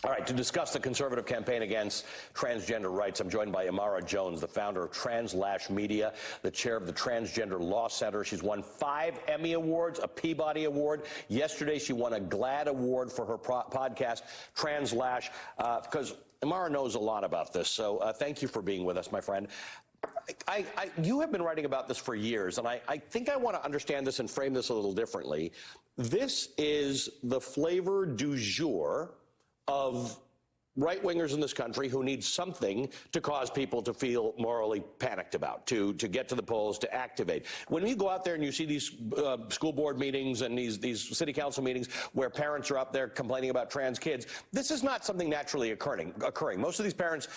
All right, to discuss the conservative campaign against transgender rights, I'm joined by Imara Jones, the founder of TransLash Media, the chair of the Transgender Law Center. She's won 5 Emmy Awards, a Peabody Award. Yesterday, she won a GLAAD Award for her podcast, TransLash, because Imara knows a lot about this. So thank you for being with us, my friend. You have been writing about this for years, and I think I want to understand this and frame this a little differently. This is the flavor du jour of right-wingers in this country who need something to cause people to feel morally panicked about, to get to the polls, to activate. When you go out there and you see these school board meetings and these city council meetings where parents are out there complaining about trans kids, this is not something naturally occurring. Most of these parents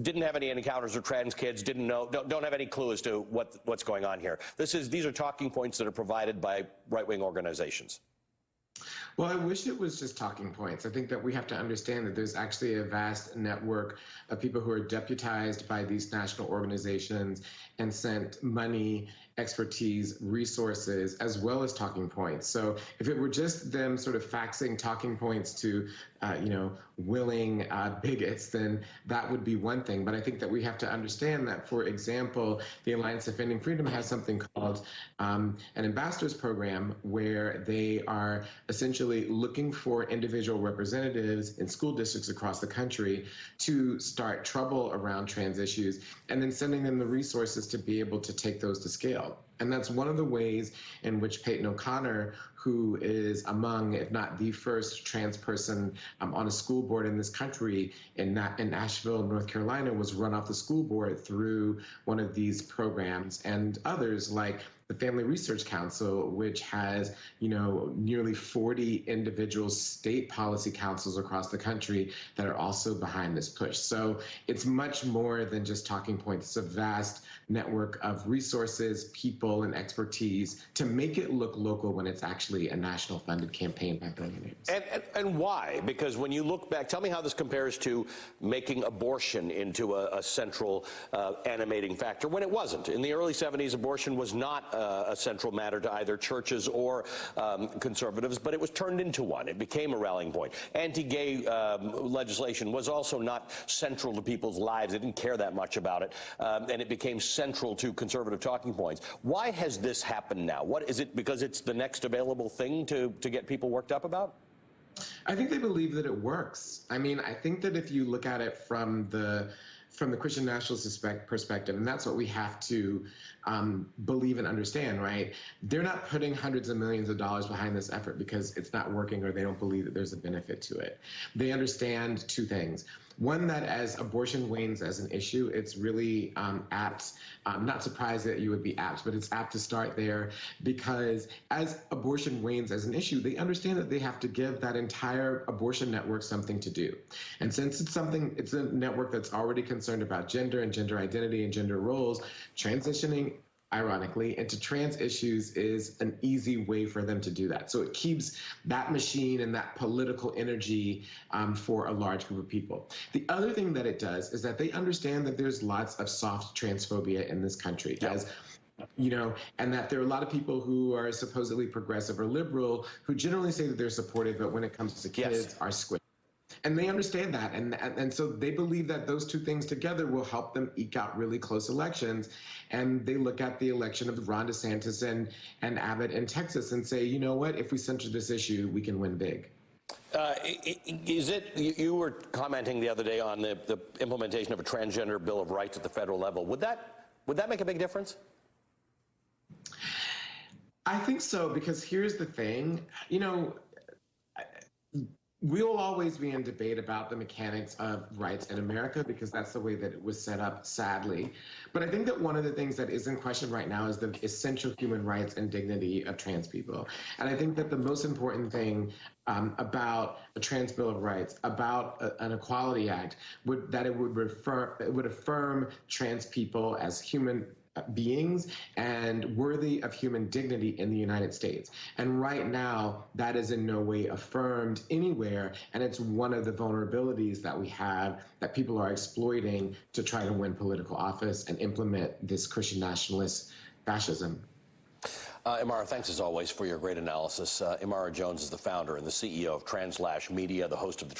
didn't have any encounters with trans kids, didn't know, don't have any clue as to what's going on here. These are talking points that are provided by right-wing organizations. Well, I wish it was just talking points. I think that we have to understand that there's actually a vast network of people who are deputized by these national organizations and sent money, expertise, resources, as well as talking points. So if it were just them sort of faxing talking points to, willing bigots, then that would be one thing. But I think that we have to understand that, for example, the Alliance Defending Freedom has something called an ambassadors program, where they are essentially looking for individual representatives in school districts across the country to start trouble around trans issues, and then sending them the resources to be able to take those to scale. And that's one of the ways in which Peyton O'Connor, who is among, if not the first trans person on a school board in this country in Asheville, North Carolina, was run off the school board through one of these programs, and others like the Family Research Council, which has, nearly 40 individual state policy councils across the country that are also behind this push. So it's much more than just talking points. It's a vast network of resources, people, and expertise to make it look local when it's actually a national funded campaign by billionaires. And why? Because when you look back, tell me how this compares to making abortion into a central animating factor when it wasn't. In the early 70s, abortion was not a central matter to either churches or conservatives, but it was turned into one. It became a rallying point. Anti-gay legislation was also not central to people's lives. They didn't care that much about it, and it became central to conservative talking points. Why has this happened now? What is it? Because it's the next available thing to get people worked up about? I think they believe that it works. I mean, I think that if you look at it from the Christian nationalist perspective, and that's what we have to believe and understand, right? They're not putting hundreds of millions of dollars behind this effort because it's not working or they don't believe that there's a benefit to it. They understand two things. One, that as abortion wanes as an issue, it's really apt. I'm not surprised that you would be apt, but it's apt to start there, because as abortion wanes as an issue, they understand that they have to give that entire abortion network something to do. And since it's a network that's already concerned about gender and gender identity and gender roles, transitioning, ironically, into trans issues is an easy way for them to do that. So it keeps that machine and that political energy for a large group of people. The other thing that it does is that they understand that there's lots of soft transphobia in this country. Yep. And that there are a lot of people who are supposedly progressive or liberal who generally say that they're supportive, but when it comes to kids, are squishy. And they understand that, and so they believe that those two things together will help them eke out really close elections. And they look at the election of Ron DeSantis and Abbott in Texas and say, you know what, if we center this issue, we can win big. You were commenting the other day on the implementation of a transgender Bill of Rights at the federal level. Would that make a big difference? I think so, because here's the thing, we will always be in debate about the mechanics of rights in America, because that's the way that it was set up, sadly. But I think that one of the things that is in question right now is the essential human rights and dignity of trans people. And I think that the most important thing about a trans Bill of Rights, about an Equality Act, would affirm trans people as human beings and worthy of human dignity in the United States. And right now, that is in no way affirmed anywhere, and it's one of the vulnerabilities that we have, that people are exploiting to try to win political office and implement this Christian nationalist fascism. Imara, thanks as always for your great analysis. Imara Jones is the founder and the CEO of TransLash Media, the host of the